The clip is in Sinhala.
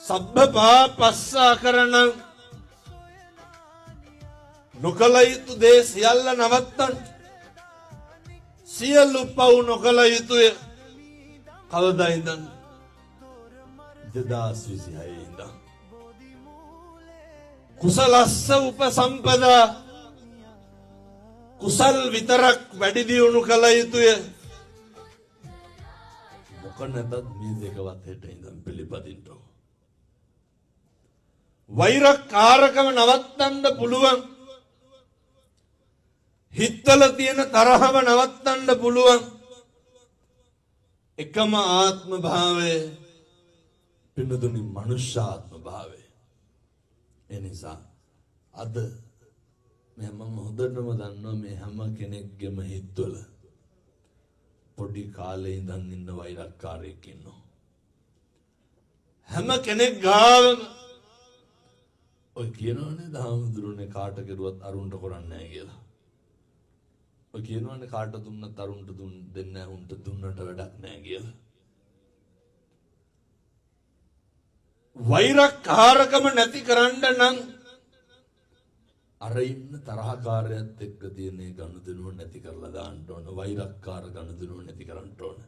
සබ්බ පාපස්සා කරන නොකල යුතු දේ සියල්ල නවත්තන්න. සියලු පව් නොකල යුතුය. කවදා ඉඳන්? 2026 ඉඳන්. කුසලස්ස උපසම්පදා, කුසල් විතරක් වැඩි දියුණු කළ යුතුය. මොක නැතත් මේ දෙකවත් හෙට ඉඳන් පිළිපදින්න. වෛරකාරකම නවත්තන්න පුළුවන්. හිතවල තියෙන තරහව නවත්තන්න පුළුවන්. එකම ආත්ම භාවය පින්නතුනි මනුෂ්‍ය ආත්ම භාවය. එනිසා අද මම හොඳටම දන්නවා මේ හැම කෙනෙක්ගේම හිතවල පොඩි කාලේ ඉඳන් ඉන්න වෛරක්කාරයෙක් ඉන්නවා. හැම කෙනෙක් ගාවම ඔය කියනවනේ දහම්දුරුනේ කාට කෙරුවත් අරුන්ට කරන්නේ නැහැ කියලා. ඔය කියනවනේ කාට දුන්නත් අරුන්ට දෙන්නේ නැහැ, උන්ට දුන්නට වැඩක් නැහැ කියලා. වෛරකාරකම නැති කරන්න නම් අර ඉන්න තරහකාරයත් එක්ක තියෙන ගනුදෙනුව නැති කරලා දාන්න ඕන. වෛරක්කාර ගනුදෙනුව නැති කරන්න ඕන.